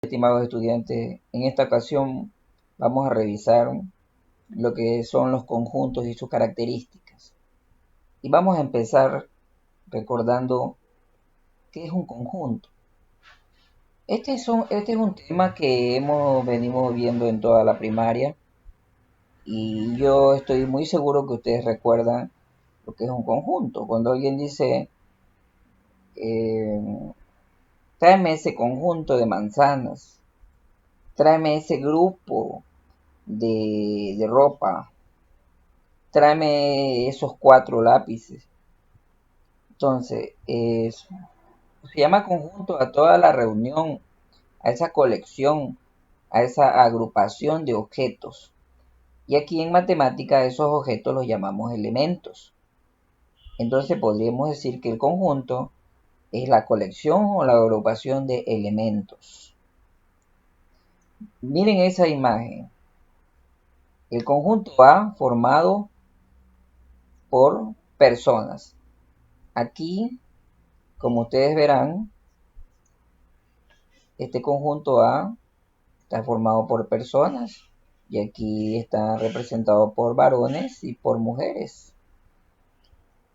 Estimados estudiantes, en esta ocasión vamos a revisar lo que son los conjuntos y sus características. Y vamos a empezar recordando qué es un conjunto. Este es un tema que venimos viendo en toda la primaria y yo estoy muy seguro que ustedes recuerdan lo que es un conjunto. Cuando alguien dice, eh, tráeme ese conjunto de manzanas, tráeme ese grupo de ropa, tráeme esos 4 lápices. Entonces, se llama conjunto a toda la reunión, a esa colección, a esa agrupación de objetos. Y aquí en matemática esos objetos los llamamos elementos. Entonces podríamos decir que el conjunto es la colección o la agrupación de elementos. Miren esa imagen. El conjunto A formado por personas. Aquí, como ustedes verán, este conjunto A está formado por personas y aquí está representado por varones y por mujeres.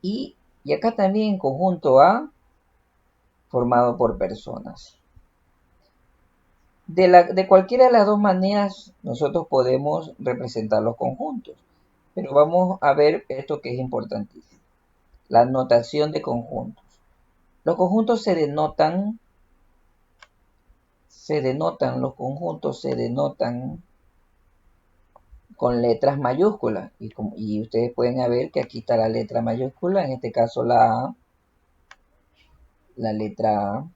Y acá también conjunto A formado por personas. De cualquiera de las dos maneras nosotros podemos representar los conjuntos, pero vamos a ver esto que es importantísimo, la notación de conjuntos. Los conjuntos se denotan con letras mayúsculas y ustedes pueden ver que aquí está la letra mayúscula, en este caso la A, la letra A,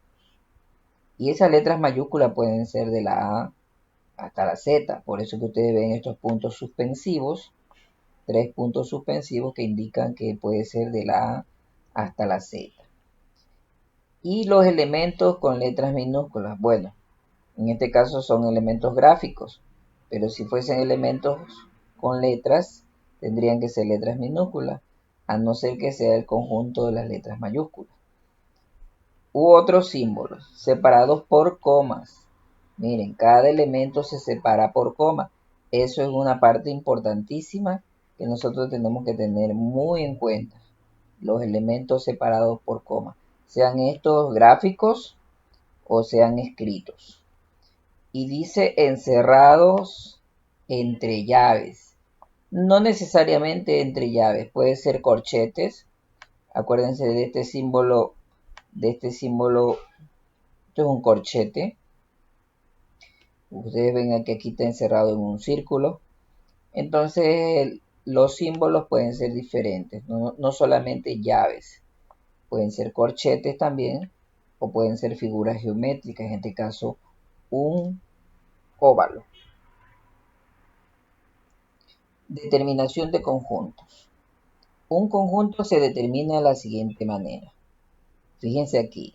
y esas letras mayúsculas pueden ser de la A hasta la Z, por eso que ustedes ven estos puntos suspensivos, 3 puntos suspensivos que indican que puede ser de la A hasta la Z. Y los elementos con letras minúsculas, bueno, en este caso son elementos gráficos, pero si fuesen elementos con letras, tendrían que ser letras minúsculas, a no ser que sea el conjunto de las letras mayúsculas. U otros símbolos, separados por comas. Miren, cada elemento se separa por coma. Eso es una parte importantísima que nosotros tenemos que tener muy en cuenta. Los elementos separados por coma, sean estos gráficos o sean escritos. Y dice encerrados entre llaves. No necesariamente entre llaves, puede ser corchetes. Acuérdense de este símbolo, esto es un corchete. Ustedes ven que aquí está encerrado en un círculo. Entonces los símbolos pueden ser diferentes, no solamente llaves, pueden ser corchetes también o pueden ser figuras geométricas, en este caso un óvalo. Determinación de conjuntos. Un conjunto se determina de la siguiente manera. Fíjense aquí.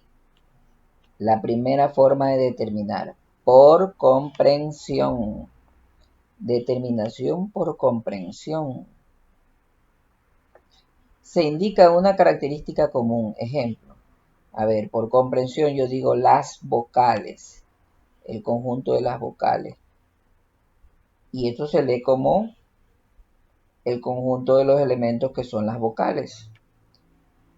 La primera forma de determinar, por comprensión. Determinación por comprensión. Se indica una característica común. Ejemplo. A ver, por comprensión yo digo las vocales. El conjunto de las vocales. Y esto se lee como el conjunto de los elementos que son las vocales.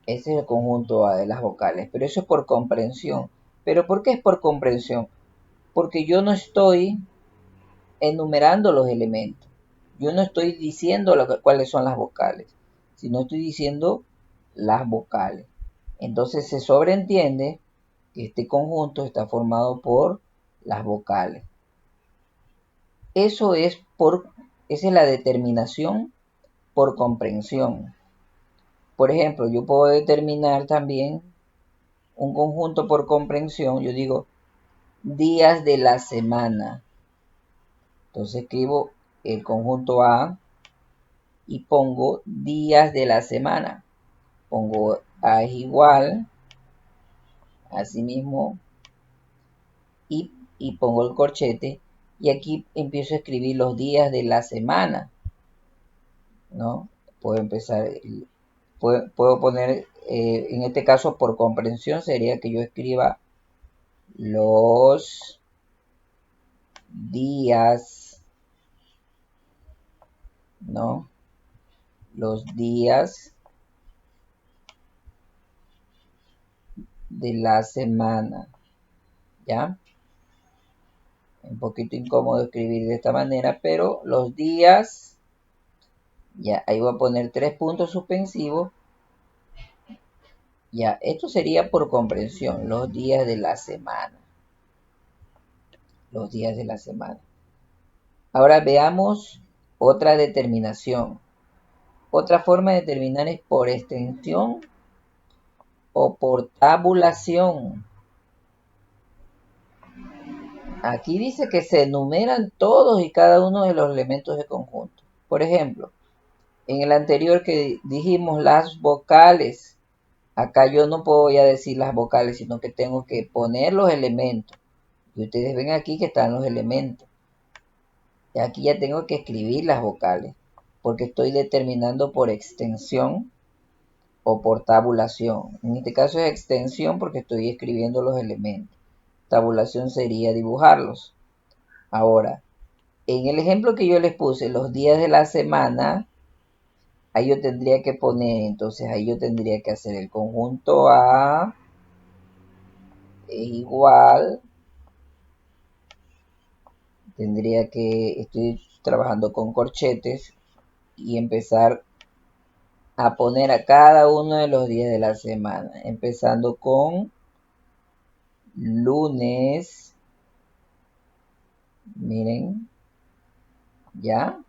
Ese es el conjunto A de las vocales, pero eso es por comprensión. ¿Pero por qué es por comprensión? Porque yo no estoy enumerando los elementos. Yo no estoy diciendo cuáles son las vocales, sino estoy diciendo las vocales. Entonces se sobreentiende que este conjunto está formado por las vocales. Esa es la determinación por comprensión. Por ejemplo, yo puedo determinar también un conjunto por comprensión. Yo digo días de la semana. Entonces escribo el conjunto A y pongo días de la semana. Pongo A es igual, así mismo, y pongo el corchete. Y aquí empiezo a escribir los días de la semana, ¿no? Puedo empezar, puedo poner, en este caso por comprensión sería que yo escriba los días, ¿no? Los días de la semana, ¿ya? Un poquito incómodo escribir de esta manera, pero los días, ya, ahí voy a poner 3 puntos suspensivos. Ya, esto sería por comprensión, los días de la semana. Los días de la semana. Ahora veamos otra determinación. Otra forma de determinar es por extensión o por tabulación. Aquí dice que se enumeran todos y cada uno de los elementos de conjunto. Por ejemplo, en el anterior que dijimos las vocales, acá yo no puedo ya decir las vocales, sino que tengo que poner los elementos. Y ustedes ven aquí que están los elementos. Y aquí ya tengo que escribir las vocales, porque estoy determinando por extensión o por tabulación. En este caso es extensión porque estoy escribiendo los elementos. Tabulación sería dibujarlos. Ahora, en el ejemplo que yo les puse, los días de la semana, ahí yo tendría que poner, entonces ahí yo tendría que hacer el conjunto A es igual, tendría que, estoy trabajando con corchetes y empezar a poner a cada uno de los días de la semana, empezando con lunes, miren, ya,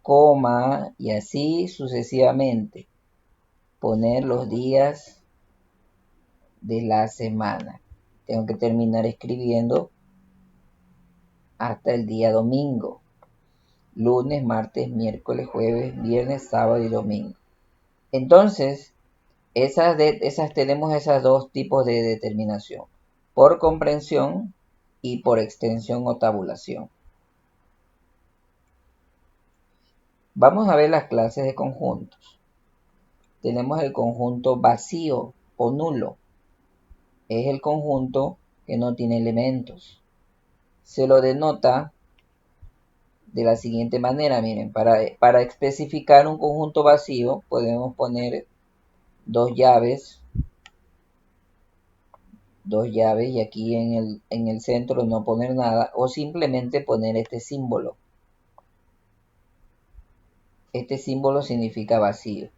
coma y así sucesivamente, poner los días de la semana. Tengo que terminar escribiendo hasta el día domingo. Lunes, martes, miércoles, jueves, viernes, sábado y domingo. Entonces, tenemos esos dos tipos de determinación. Por comprensión y por extensión o tabulación. Vamos a ver las clases de conjuntos. Tenemos el conjunto vacío o nulo. Es el conjunto que no tiene elementos. Se lo denota de la siguiente manera, miren, para especificar un conjunto vacío podemos poner dos llaves y aquí en el centro no poner nada o simplemente poner este símbolo. Este símbolo significa vacío.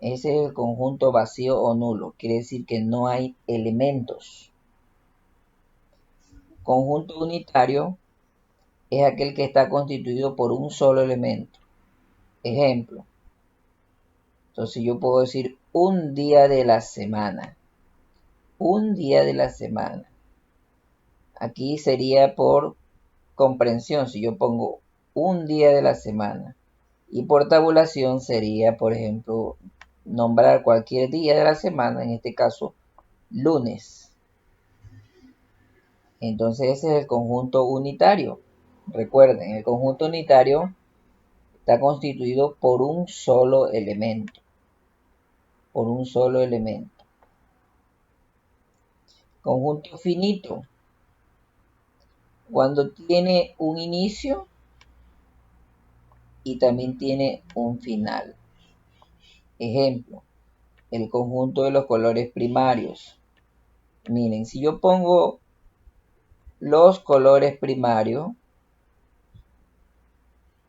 Ese es el conjunto vacío o nulo, quiere decir que no hay elementos. Conjunto unitario es aquel que está constituido por un solo elemento. Ejemplo, entonces yo puedo decir un día de la semana. Un día de la semana. Aquí sería por comprensión, si yo pongo un día de la semana. Y por tabulación sería, por ejemplo, nombrar cualquier día de la semana, en este caso, lunes. Entonces ese es el conjunto unitario. Recuerden, el conjunto unitario está constituido por un solo elemento. Por un solo elemento. Conjunto finito. Cuando tiene un inicio y también tiene un final. Ejemplo, el conjunto de los colores primarios. Miren, si yo pongo los colores primarios,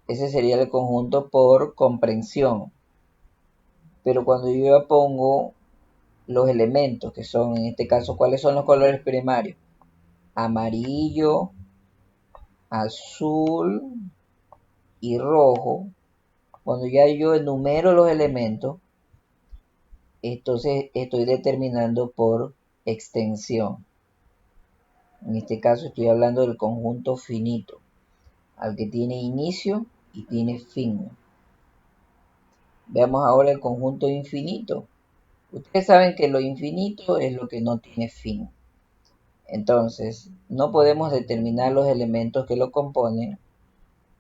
ese sería el conjunto por comprensión. Pero cuando yo pongo los elementos, que son en este caso, ¿cuáles son los colores primarios? Amarillo, azul y rojo. Cuando ya yo enumero los elementos, entonces estoy determinando por extensión. En este caso estoy hablando del conjunto finito, al que tiene inicio y tiene fin. Veamos ahora el conjunto infinito. Ustedes saben que lo infinito es lo que no tiene fin. Entonces, no podemos determinar los elementos que lo componen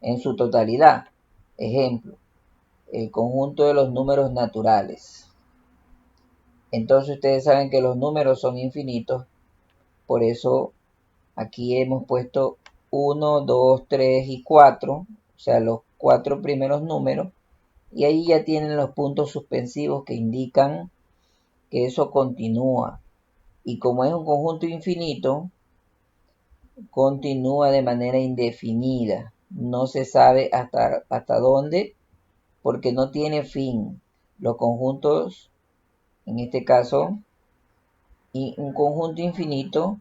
en su totalidad. Ejemplo, el conjunto de los números naturales. Entonces, ustedes saben que los números son infinitos. Por eso, aquí hemos puesto 1, 2, 3 y 4, o sea, los 4 primeros números, y ahí ya tienen los puntos suspensivos que indican que eso continúa. Y como es un conjunto infinito, continúa de manera indefinida. No se sabe hasta dónde, porque no tiene fin. Los conjuntos, en este caso, y un conjunto infinito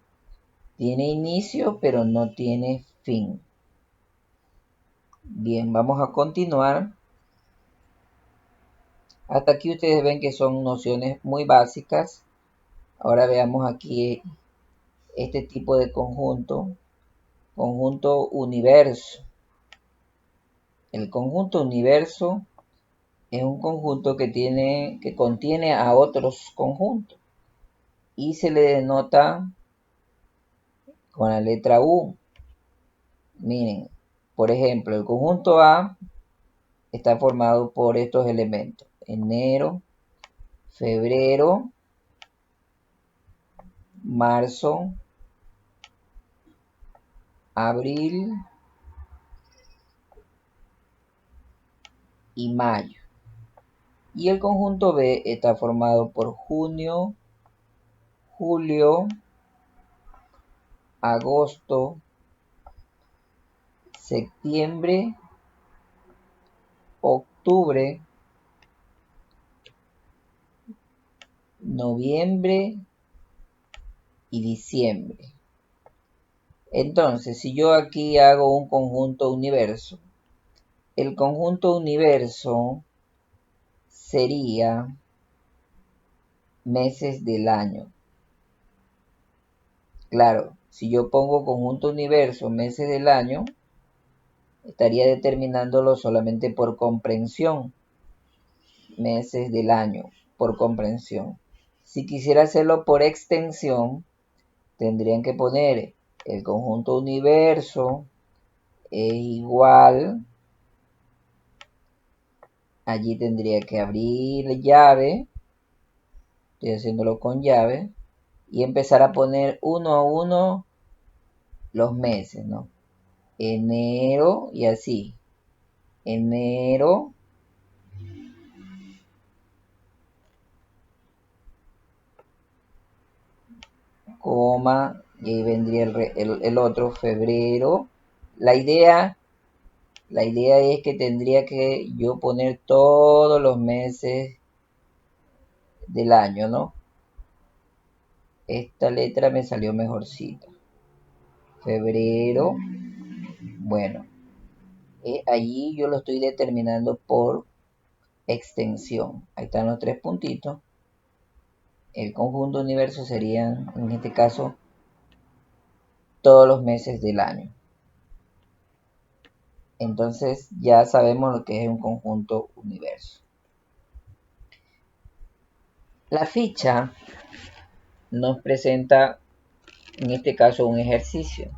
tiene inicio, pero no tiene fin. Bien, vamos a continuar. Hasta aquí ustedes ven que son nociones muy básicas. Ahora veamos aquí este tipo de conjunto. Conjunto universo. El conjunto universo es un conjunto que contiene a otros conjuntos y se le denota con la letra U. Miren, por ejemplo, el conjunto A está formado por estos elementos: enero, febrero, marzo, abril y mayo. Y el conjunto B está formado por junio, julio, agosto, septiembre, octubre, noviembre y diciembre. Entonces, si yo aquí hago un conjunto universo, el conjunto universo sería meses del año. Claro, si yo pongo conjunto universo meses del año, estaría determinándolo solamente por comprensión. Meses del año, por comprensión. Si quisiera hacerlo por extensión, tendrían que poner el conjunto universo es igual. Allí tendría que abrir llave, estoy haciéndolo con llave, y empezar a poner uno a uno los meses, ¿no? Enero y así. Enero, coma, y ahí vendría el otro, febrero. La idea, la idea es que tendría que yo poner todos los meses del año, ¿no? Esta letra me salió mejorcita. Febrero, bueno, allí yo lo estoy determinando por extensión. Ahí están los tres puntitos. El conjunto universo serían, en este caso, todos los meses del año. Entonces ya sabemos lo que es un conjunto universo. La ficha nos presenta, en este caso, un ejercicio.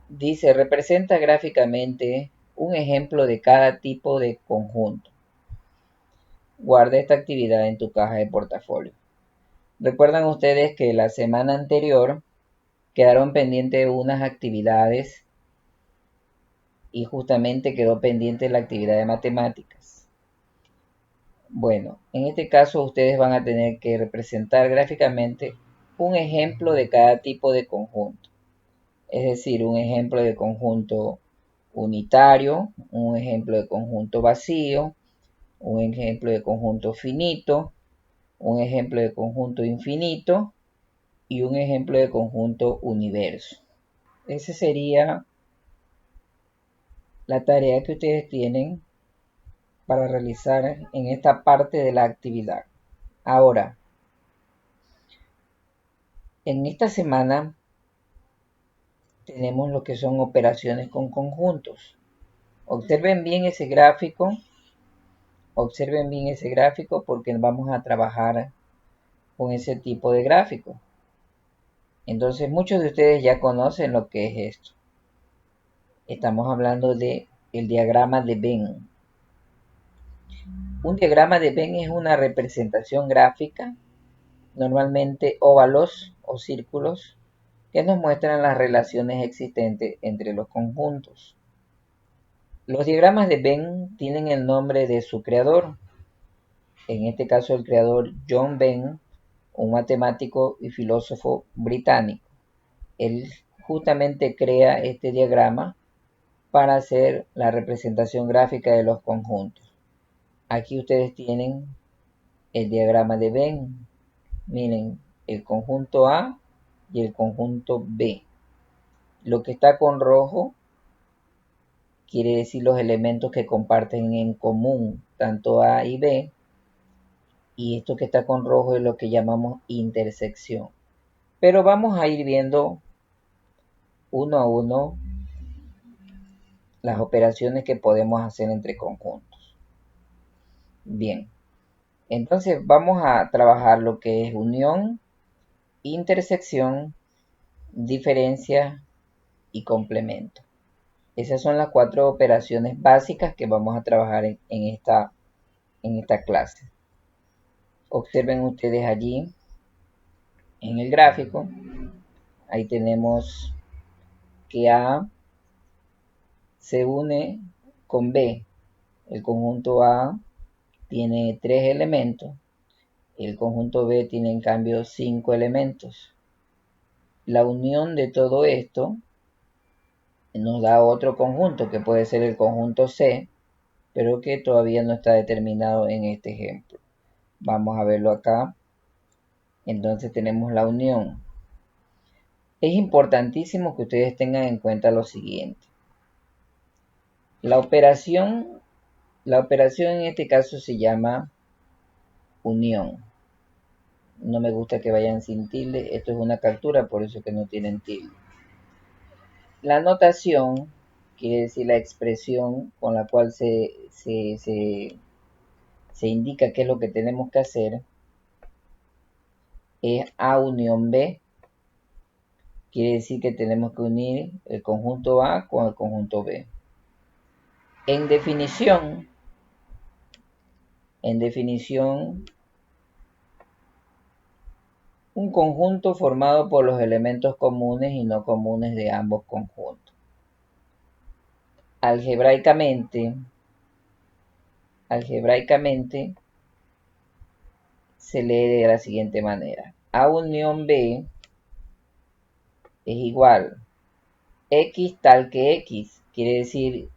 Dice, representa gráficamente un ejemplo de cada tipo de conjunto. Guarda esta actividad en tu caja de portafolio. Recuerdan ustedes que la semana anterior quedaron pendientes unas actividades y justamente quedó pendiente la actividad de matemáticas. Bueno, en este caso ustedes van a tener que representar gráficamente un ejemplo de cada tipo de conjunto. Es decir, un ejemplo de conjunto unitario, un ejemplo de conjunto vacío, un ejemplo de conjunto finito, un ejemplo de conjunto infinito y un ejemplo de conjunto universo. Esa sería la tarea que ustedes tienen para realizar en esta parte de la actividad. Ahora, en esta semana tenemos lo que son operaciones con conjuntos. Observen bien ese gráfico, porque vamos a trabajar con ese tipo de gráfico. Entonces muchos de ustedes ya conocen lo que es esto. Estamos hablando de el diagrama de Venn. Un diagrama de Venn es una representación gráfica, normalmente óvalos o círculos, que nos muestran las relaciones existentes entre los conjuntos. Los diagramas de Venn tienen el nombre de su creador, en este caso el creador John Venn, un matemático y filósofo británico. Él justamente crea este diagrama para hacer la representación gráfica de los conjuntos. Aquí ustedes tienen el diagrama de Venn. Miren, el conjunto A y el conjunto B. Lo que está con rojo quiere decir los elementos que comparten en común tanto A y B. Y esto que está con rojo es lo que llamamos intersección. Pero vamos a ir viendo uno a uno las operaciones que podemos hacer entre conjuntos. Bien, entonces vamos a trabajar lo que es unión, intersección, diferencia y complemento. Esas son las 4 operaciones básicas que vamos a trabajar en esta clase. Observen ustedes allí en el gráfico, ahí tenemos que A se une con B. El conjunto A tiene 3 elementos, el conjunto B tiene en cambio 5 elementos. La unión de todo esto nos da otro conjunto que puede ser el conjunto C, pero que todavía no está determinado en este ejemplo. Vamos a verlo acá. Entonces tenemos la unión. Es importantísimo que ustedes tengan en cuenta lo siguiente. La operación en este caso se llama unión. No me gusta que vayan sin tilde. Esto es una captura, por eso que no tienen tilde. La notación quiere decir la expresión con la cual se indica qué es lo que tenemos que hacer. Es A unión B. Quiere decir que tenemos que unir el conjunto A con el conjunto B. En definición, un conjunto formado por los elementos comunes y no comunes de ambos conjuntos. Algebraicamente se lee de la siguiente manera. A unión B es igual X tal que X. Quiere decir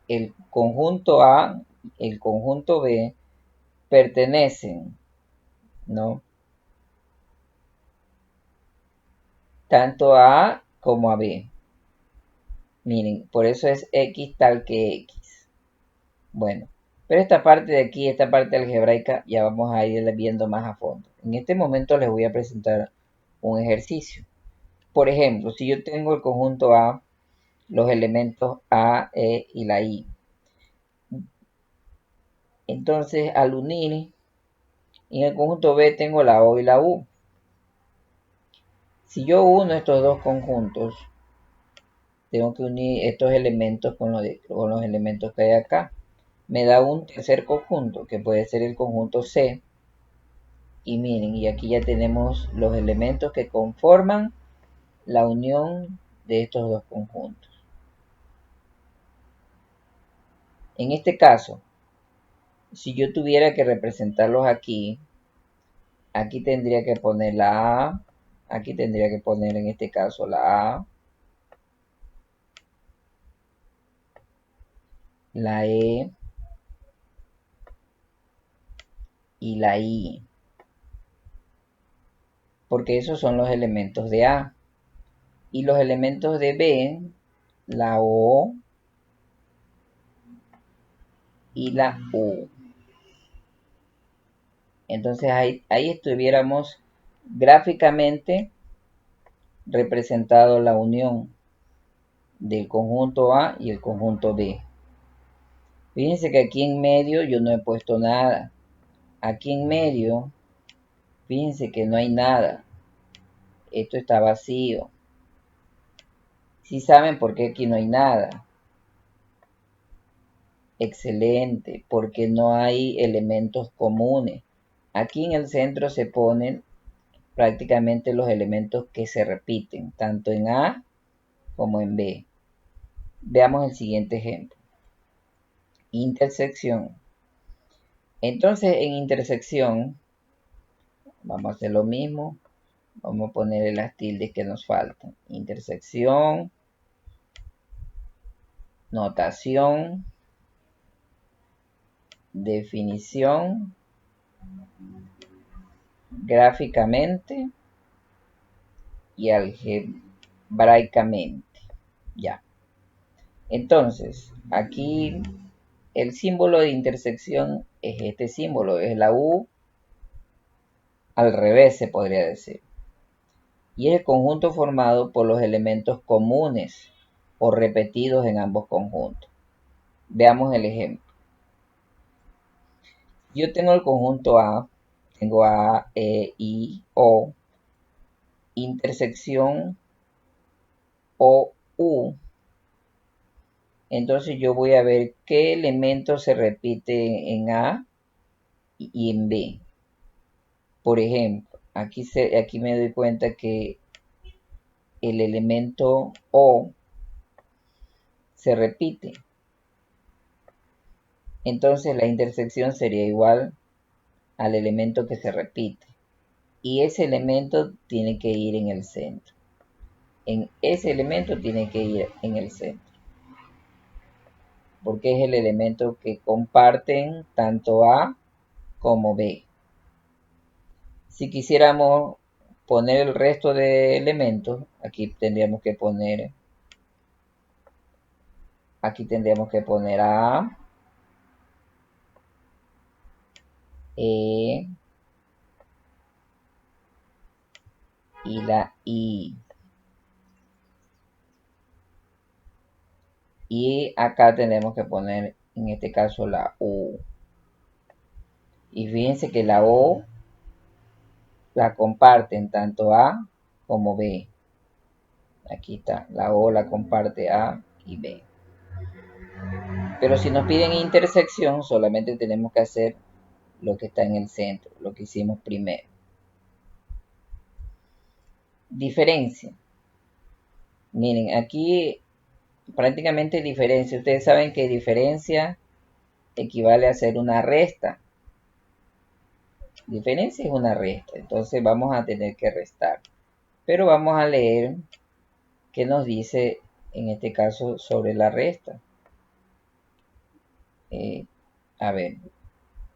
el conjunto A, el conjunto B pertenecen, ¿no?, tanto a A como a B. Miren, por eso es X tal que X. Bueno, pero esta parte de aquí, esta parte algebraica, ya vamos a ir viendo más a fondo. En este momento les voy a presentar un ejercicio. Por ejemplo, si yo tengo el conjunto A, los elementos A, E y la I. Entonces, al unir, en el conjunto B tengo la O y la U. Si yo uno estos dos conjuntos, tengo que unir estos elementos con los elementos que hay acá. Me da un tercer conjunto, que puede ser el conjunto C. Y miren, y aquí ya tenemos los elementos que conforman la unión de estos dos conjuntos. En este caso, si yo tuviera que representarlos aquí tendría que poner la A, aquí tendría que poner en este caso la A, la E y la I, porque esos son los elementos de A. Y los elementos de B, la O y la U. Entonces ahí estuviéramos gráficamente representado la unión del conjunto A y el conjunto B. Fíjense que aquí en medio yo no he puesto nada. Aquí en medio, fíjense que no hay nada. Esto está vacío. ¿Sí saben por qué aquí no hay nada? Excelente, porque no hay elementos comunes. Aquí en el centro se ponen prácticamente los elementos que se repiten, tanto en A como en B. Veamos el siguiente ejemplo. Intersección. Entonces, en intersección, vamos a hacer lo mismo. Vamos a ponerle las tildes que nos faltan. Intersección, notación, definición, gráficamente y algebraicamente. Ya. Entonces, aquí el símbolo de intersección es este símbolo, es la U al revés, se podría decir. Y es el conjunto formado por los elementos comunes o repetidos en ambos conjuntos. Veamos el ejemplo. Yo tengo el conjunto A, tengo A, E, I, O, intersección O, U. Entonces yo voy a ver qué elemento se repite en A y en B. Por ejemplo, aquí me doy cuenta que el elemento O se repite. Entonces la intersección sería igual al elemento que se repite. Y ese elemento tiene que ir en el centro. En ese elemento tiene que ir en el centro. Porque es el elemento que comparten tanto A como B. Si quisiéramos poner el resto de elementos, aquí tendríamos que poner A, E y la I. Y acá tenemos que poner, en este caso, la U. Y fíjense que la O la comparten tanto A como B. Aquí está, la O la comparte A y B. Pero si nos piden intersección, solamente tenemos que hacer lo que está en el centro, lo que hicimos primero. Diferencia. Miren, aquí prácticamente diferencia. Ustedes saben que diferencia equivale a hacer una resta. Diferencia es una resta, entonces vamos a tener que restar. Pero vamos a leer qué nos dice en este caso sobre la resta. A ver,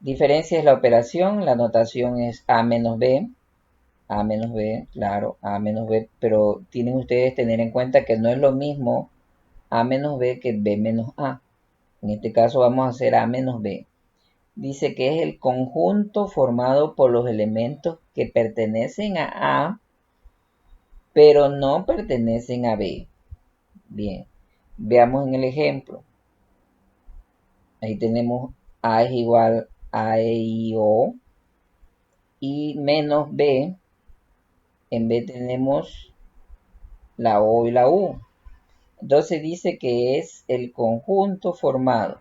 diferencia es la operación, la notación es A menos B, claro, A menos B, pero tienen ustedes tener en cuenta que no es lo mismo A menos B que B menos A. En este caso vamos a hacer A menos B. Dice que es el conjunto formado por los elementos que pertenecen a A, pero no pertenecen a B. Bien, veamos en el ejemplo. Ahí tenemos A es igual a E, I, O. Y menos B, en B tenemos la O y la U. Entonces dice que es el conjunto formado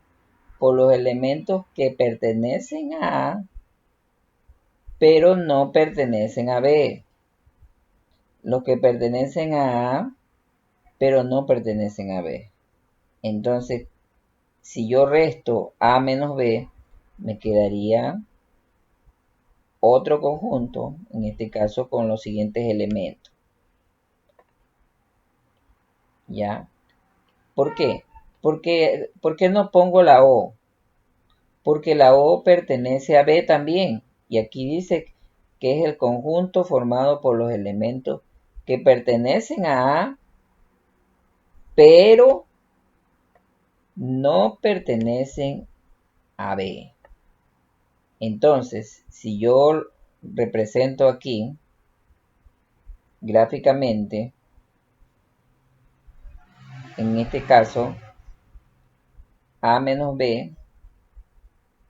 por los elementos que pertenecen a A, pero no pertenecen a B. Los que pertenecen a A, pero no pertenecen a B. Entonces, si yo resto A menos B, me quedaría otro conjunto, en este caso con los siguientes elementos. ¿Ya? ¿Por qué? ¿Por qué no pongo la O? Porque la O pertenece a B también. Y aquí dice que es el conjunto formado por los elementos que pertenecen a A, pero no pertenecen a B. Entonces, si yo represento aquí gráficamente, en este caso, A menos B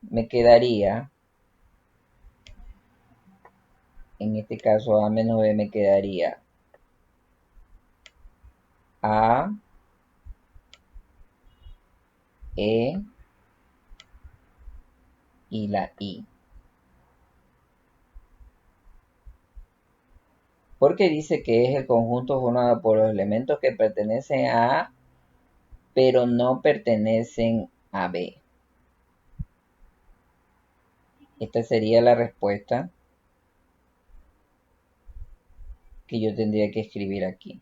me quedaría, en este caso A menos B me quedaría A, E y la I. Porque dice que es el conjunto formado por los elementos que pertenecen a A, pero no pertenecen a B. Esta sería la respuesta que yo tendría que escribir aquí.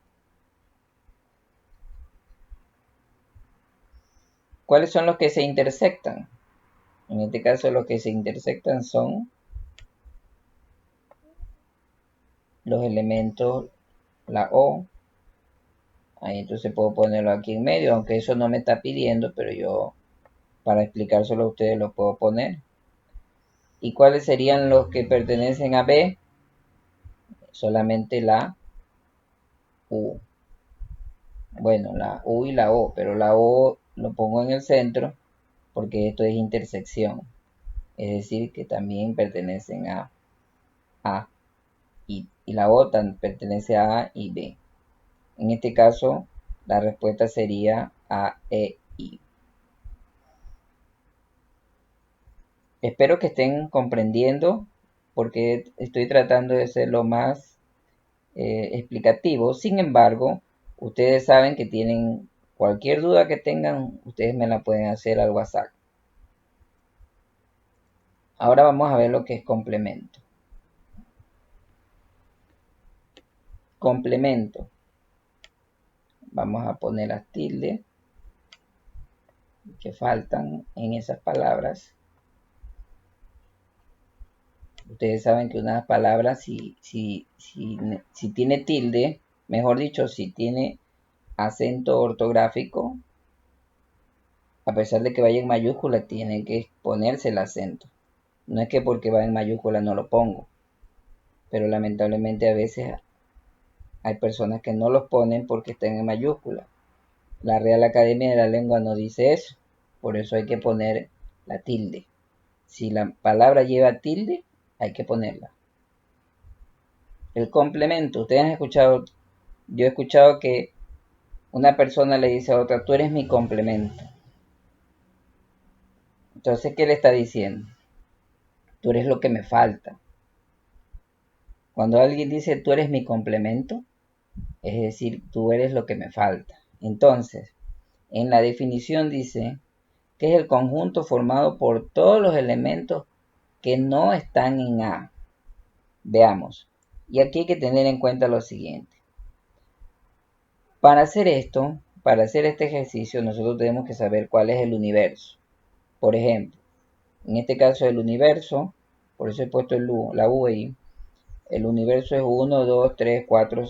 ¿Cuáles son los que se intersectan? En este caso los que se intersectan son los elementos, la O. Ahí entonces puedo ponerlo aquí en medio, aunque eso no me está pidiendo, pero yo para explicárselo a ustedes lo puedo poner. ¿Y cuáles serían los que pertenecen a B? Solamente la U. Bueno, la U y la O, pero la O lo pongo en el centro porque esto es intersección. Es decir, que también pertenecen a A. Y la O pertenece a A y B. En este caso, la respuesta sería A, E, I. Espero que estén comprendiendo porque estoy tratando de ser lo más explicativo. Sin embargo, ustedes saben que tienen cualquier duda que tengan, ustedes me la pueden hacer al WhatsApp. Ahora vamos a ver lo que es complemento. Complemento. Vamos a poner las tildes que faltan en esas palabras. Ustedes saben que una palabra, si tiene tilde, mejor dicho, si tiene acento ortográfico, a pesar de que vaya en mayúscula, tiene que ponerse el acento. No es que porque va en mayúscula no lo pongo, pero lamentablemente a veces hay personas que no los ponen porque están en mayúscula. La Real Academia de la Lengua no dice eso, por eso hay que poner la tilde. Si la palabra lleva tilde, hay que ponerla. El complemento, ustedes han escuchado, yo he escuchado que una persona le dice a otra, tú eres mi complemento. Entonces, ¿qué le está diciendo? Tú eres lo que me falta. Cuando alguien dice, tú eres mi complemento, es decir, tú eres lo que me falta. Entonces, en la definición dice que es el conjunto formado por todos los elementos que no están en A. Veamos. Y aquí hay que tener en cuenta lo siguiente. Para hacer esto, para hacer este ejercicio, nosotros tenemos que saber cuál es el universo. Por ejemplo, en este caso el universo, por eso he puesto la U ahí, el universo es 1, 2, 3, 4,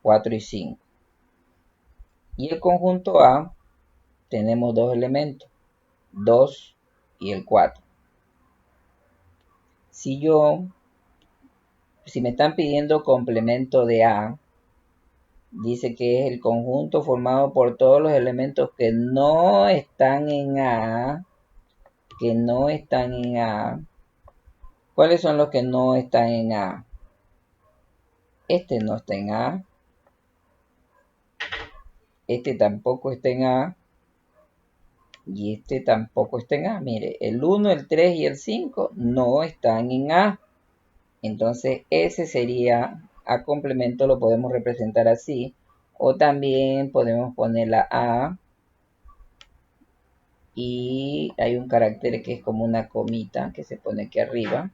4 y 5. Y el conjunto A tenemos dos elementos, 2 y el 4. Si me están pidiendo complemento de A, dice que es el conjunto formado por todos los elementos que no están en A, ¿Cuáles son los que no están en A? Este no está en A, este tampoco está en A, y este tampoco está en A. Mire, el 1, el 3 y el 5 no están en A. Entonces ese sería, a complemento lo podemos representar así. O también podemos poner la A y hay un carácter que es como una comita que se pone aquí arriba.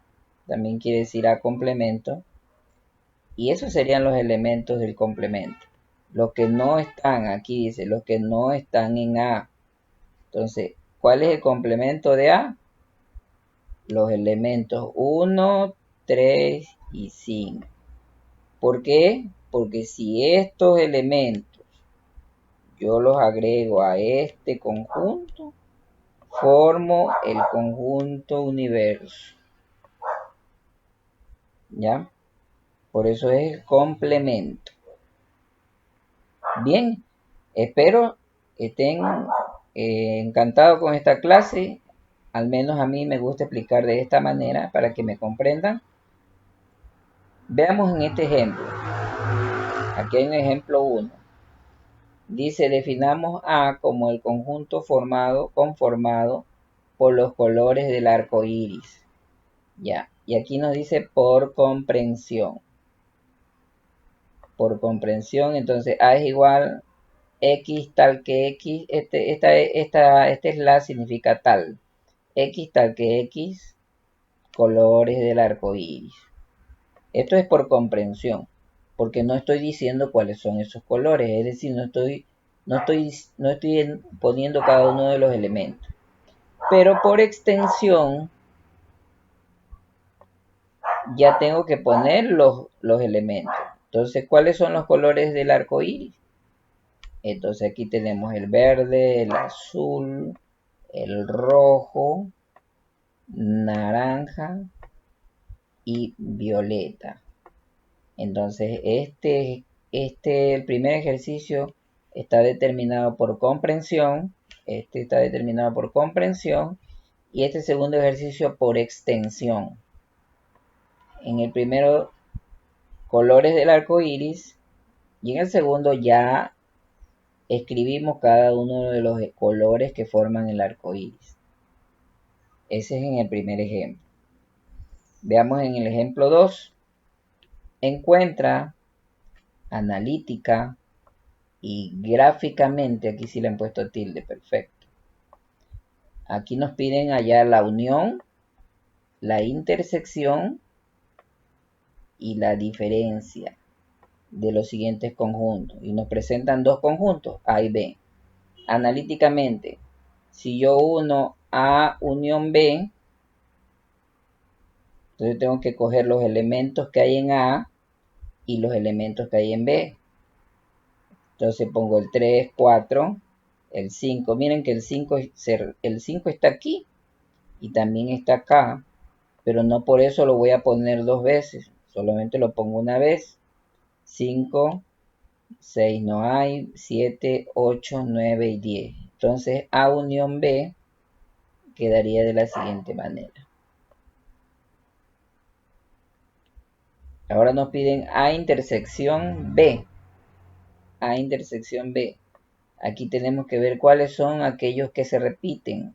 También quiere decir a complemento. Y esos serían los elementos del complemento. Los que no están, aquí dice, los que no están en A. Entonces, ¿cuál es el complemento de A? Los elementos 1, 3 y 5. ¿Por qué? Porque si estos elementos yo los agrego a este conjunto, formo el conjunto universo. ¿Ya? Por eso es el complemento. Bien, espero que estén encantados con esta clase. Al menos a mí me gusta explicar de esta manera para que me comprendan. Veamos en este ejemplo. Aquí hay un ejemplo 1. Dice, definamos A como el conjunto conformado por los colores del arco iris. Ya, y aquí nos dice por comprensión. por comprensión. Entonces A es igual X tal que X. Esta es la significa tal. X tal que X colores del arco iris. Esto es por comprensión, porque no estoy diciendo cuáles son esos colores, es decir, no estoy poniendo cada uno de los elementos. Pero por extensión, ya tengo que poner los elementos. Entonces, ¿cuáles son los colores del arco iris? Entonces aquí tenemos el verde, el azul, el rojo, naranja y violeta. Entonces el primer ejercicio está determinado por comprensión, este está determinado por comprensión y este segundo ejercicio por extensión. En el primero, colores del arco iris, y en el segundo ya escribimos cada uno de los colores que forman el arco iris. Ese es en el primer ejemplo. Veamos en el ejemplo 2. Encuentra analítica y gráficamente, aquí sí le han puesto tilde, perfecto. Aquí nos piden hallar la unión, la intersección y la diferencia de los siguientes conjuntos. Y nos presentan dos conjuntos, A y B. Analíticamente, si yo uno A unión B, entonces tengo que coger los elementos que hay en A y los elementos que hay en B. Entonces pongo el 3, 4, el 5. Miren que el 5 está aquí y también está acá, pero no por eso lo voy a poner dos veces, solamente lo pongo una vez. 5, 6 no hay, 7, 8, 9 y 10. Entonces A unión B quedaría de la siguiente manera. Ahora nos piden A intersección B. A intersección B. Aquí tenemos que ver cuáles son aquellos que se repiten.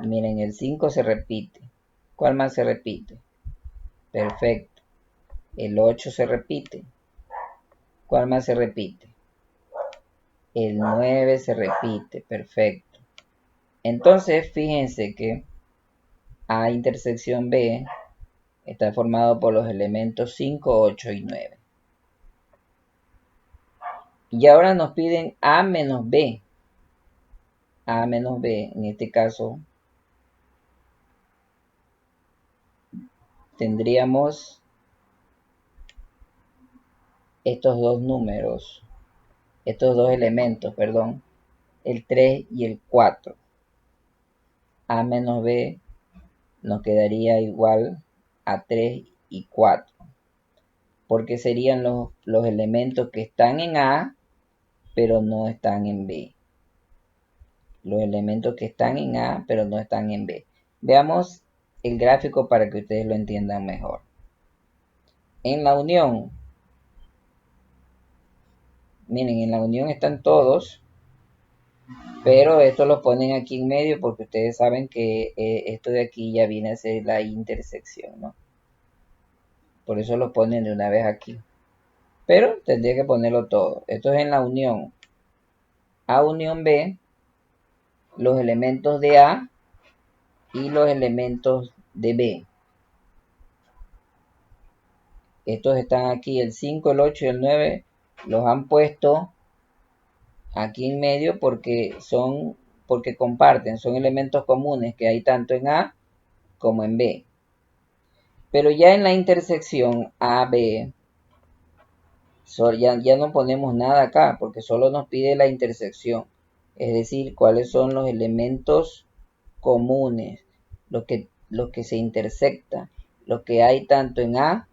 Miren, el 5 se repite. ¿Cuál más se repite? Perfecto. El 8 se repite. ¿Cuál más se repite? El 9 se repite. Perfecto. Entonces, fíjense que A intersección B está formado por los elementos 5, 8 y 9. Y ahora nos piden A menos B. A menos B, en este caso, tendríamos estos dos números, estos dos elementos, perdón, el 3 y el 4. A menos B nos quedaría igual a 3 y 4, porque serían los elementos que están en A, pero no están en B. Los elementos que están en A, pero no están en B. Veamos el gráfico para que ustedes lo entiendan mejor. En la unión, miren, en la unión están todos, pero esto lo ponen aquí en medio porque ustedes saben que esto de aquí ya viene a ser la intersección, ¿no? Por eso lo ponen de una vez aquí. Pero tendría que ponerlo todo. Esto es en la unión. A unión B, los elementos de A y los elementos de B. Estos están aquí, el 5, el 8 y el 9 los han puesto aquí en medio porque comparten, son elementos comunes que hay tanto en A como en B. Pero ya en la intersección A-B, ya no ponemos nada acá porque solo nos pide la intersección. Es decir, cuáles son los elementos comunes, lo que se intersecta, lo que hay tanto en A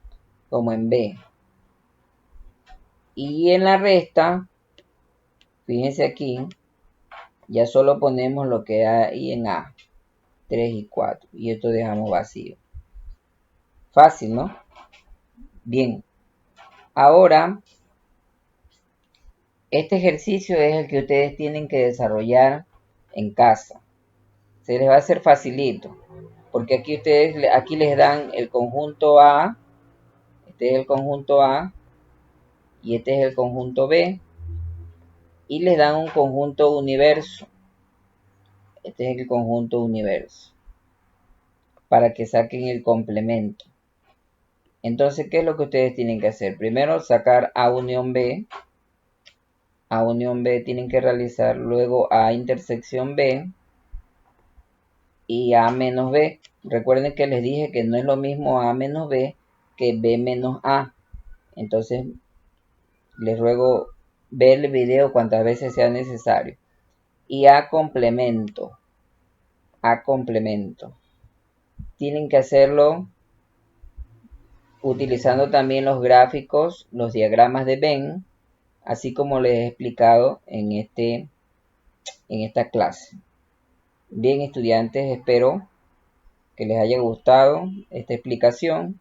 como en B. Y en la resta, fíjense aquí, ya solo ponemos lo que hay en A, 3 y 4. Y esto dejamos vacío. Fácil, ¿no? Bien. Ahora, este ejercicio es el que ustedes tienen que desarrollar en casa. Se les va a hacer facilito, porque aquí les dan el conjunto A, este es el conjunto A, y este es el conjunto B, y les dan un conjunto universo. Este es el conjunto universo, para que saquen el complemento. Entonces, ¿qué es lo que ustedes tienen que hacer? Primero, sacar A unión B. A unión B tienen que realizar, luego A intersección B y A menos B. Recuerden que les dije que no es lo mismo A menos B que B menos A. Entonces, les ruego ver el video cuantas veces sea necesario. Y A complemento. A complemento. Tienen que hacerlo utilizando también los gráficos, los diagramas de Venn, así como les he explicado en esta clase. Bien, estudiantes, espero que les haya gustado esta explicación.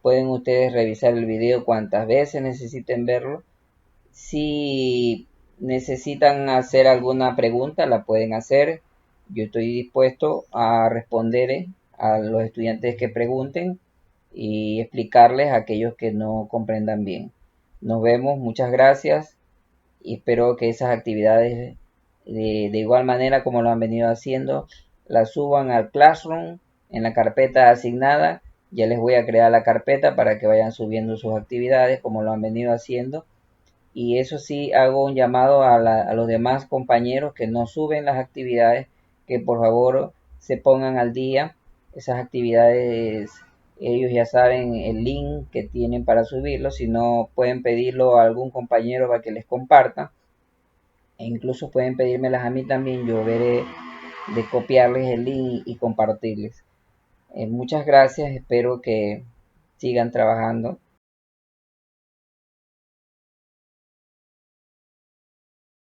Pueden ustedes revisar el video cuantas veces necesiten verlo. Si necesitan hacer alguna pregunta, la pueden hacer. Yo estoy dispuesto a responder a los estudiantes que pregunten y explicarles a aquellos que no comprendan bien. Nos vemos, muchas gracias y espero que esas actividades de igual manera como lo han venido haciendo las suban al Classroom en la carpeta asignada. Ya les voy a crear la carpeta para que vayan subiendo sus actividades como lo han venido haciendo. Y eso sí, hago un llamado a los demás compañeros que no suben las actividades, que por favor se pongan al día. Esas actividades, ellos ya saben el link que tienen para subirlo. Si no, pueden pedirlo a algún compañero para que les comparta. E incluso pueden pedírmelas a mí también. Yo veré de copiarles el link y compartirles. Muchas gracias. Espero que sigan trabajando